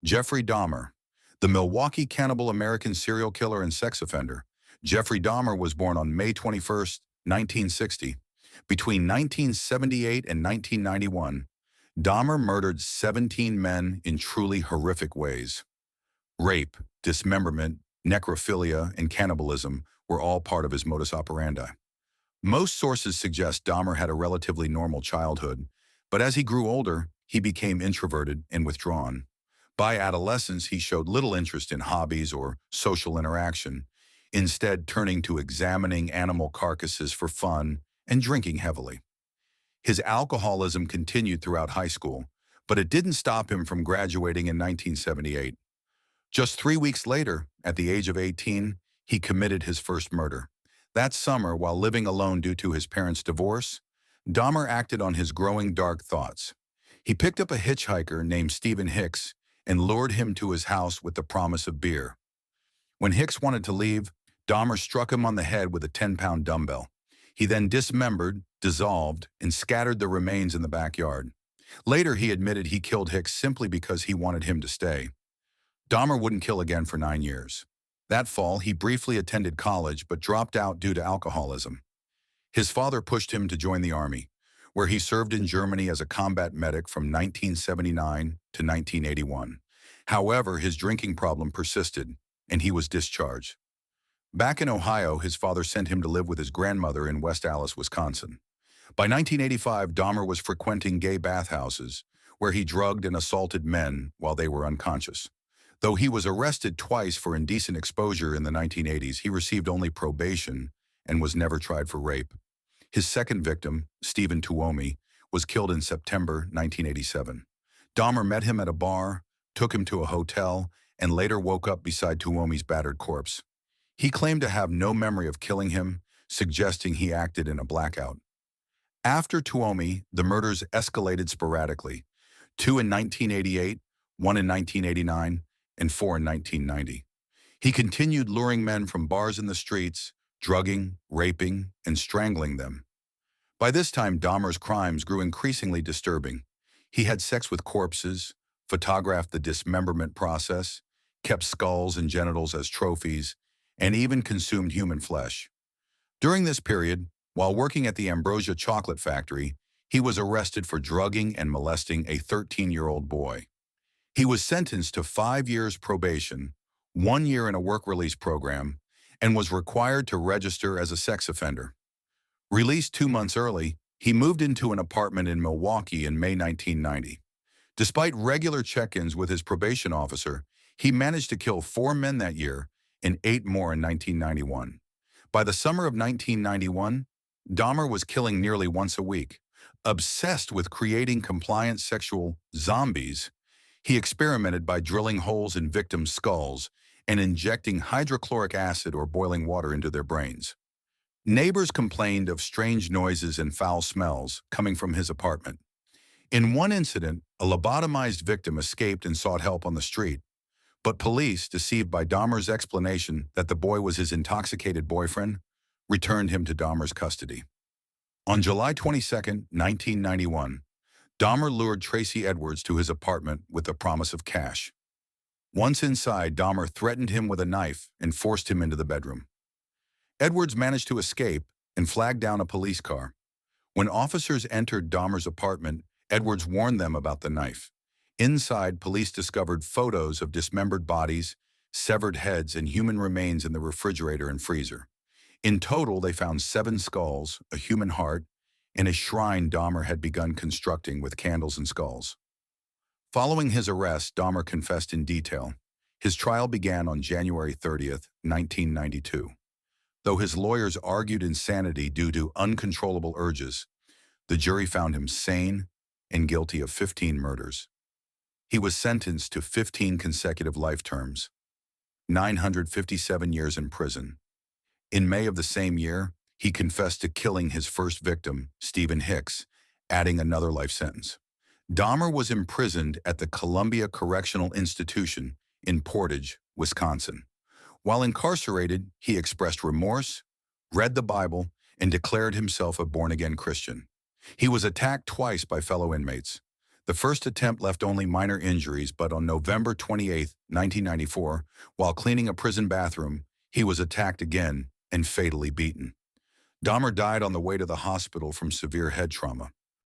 Jeffrey Dahmer, the Milwaukee Cannibal American serial killer and sex offender. Jeffrey Dahmer was born on May 21, 1960. Between 1978 and 1991, Dahmer murdered 17 men in truly horrific ways. Rape, dismemberment, necrophilia, and cannibalism were all part of his modus operandi. Most sources suggest Dahmer had a relatively normal childhood, but as he grew older, he became introverted and withdrawn. By adolescence, he showed little interest in hobbies or social interaction, instead turning to examining animal carcasses for fun and drinking heavily. His alcoholism continued throughout high school, but it didn't stop him from graduating in 1978. Just 3 weeks later, at the age of 18, he committed his first murder. That summer, while living alone due to his parents' divorce, Dahmer acted on his growing dark thoughts. He picked up a hitchhiker named Stephen Hicks and lured him to his house with the promise of beer. When Hicks wanted to leave, Dahmer struck him on the head with a 10-pound dumbbell. He then dismembered, dissolved, and scattered the remains in the backyard. Later, he admitted he killed Hicks simply because he wanted him to stay. Dahmer wouldn't kill again for 9 years. That fall, he briefly attended college but dropped out due to alcoholism. His father pushed him to join the army, where he served in Germany as a combat medic from 1979 to 1981. However, his drinking problem persisted, and he was discharged. Back in Ohio, his father sent him to live with his grandmother in West Allis, Wisconsin. By 1985, Dahmer was frequenting gay bathhouses, where he drugged and assaulted men while they were unconscious. Though he was arrested twice for indecent exposure in the 1980s, he received only probation and was never tried for rape. His second victim, Stephen Tuomi, was killed in September 1987. Dahmer met him at a bar, took him to a hotel, and later woke up beside Tuomi's battered corpse. He claimed to have no memory of killing him, suggesting he acted in a blackout. After Tuomi, the murders escalated sporadically, 2 in 1988, 1 in 1989, and 4 in 1990. He continued luring men from bars in the streets, drugging, raping, and strangling them. By this time, Dahmer's crimes grew increasingly disturbing. He had sex with corpses, photographed the dismemberment process, kept skulls and genitals as trophies, and even consumed human flesh. During this period, while working at the Ambrosia chocolate factory, he was arrested for drugging and molesting a 13-year-old boy. He was sentenced to 5 years probation, 1 year in a work release program, and was required to register as a sex offender. Released 2 months early, he moved into an apartment in Milwaukee in May 1990. Despite regular check-ins with his probation officer, he managed to kill 4 men that year and 8 more in 1991. By the summer of 1991, Dahmer was killing nearly once a week. Obsessed with creating compliant sexual zombies, he experimented by drilling holes in victims' skulls and injecting hydrochloric acid or boiling water into their brains. Neighbors complained of strange noises and foul smells coming from his apartment. In one incident, a lobotomized victim escaped and sought help on the street, but police, deceived by Dahmer's explanation that the boy was his intoxicated boyfriend, returned him to Dahmer's custody. On July 22, 1991, Dahmer lured Tracy Edwards to his apartment with the promise of cash. Once inside, Dahmer threatened him with a knife and forced him into the bedroom. Edwards managed to escape and flagged down a police car. When officers entered Dahmer's apartment, Edwards warned them about the knife. Inside, police discovered photos of dismembered bodies, severed heads, and human remains in the refrigerator and freezer. In total, they found 7 skulls, a human heart, and a shrine Dahmer had begun constructing with candles and skulls. Following his arrest, Dahmer confessed in detail. His trial began on January 30, 1992. Though his lawyers argued insanity due to uncontrollable urges, the jury found him sane and guilty of 15 murders. He was sentenced to 15 consecutive life terms, 957 years in prison. In May of the same year, he confessed to killing his first victim, Stephen Hicks, adding another life sentence. Dahmer was imprisoned at the Columbia Correctional Institution in Portage, Wisconsin. While incarcerated, he expressed remorse, read the Bible, and declared himself a born-again Christian. He was attacked twice by fellow inmates. The first attempt left only minor injuries, but on November 28, 1994, while cleaning a prison bathroom, he was attacked again and fatally beaten. Dahmer died on the way to the hospital from severe head trauma.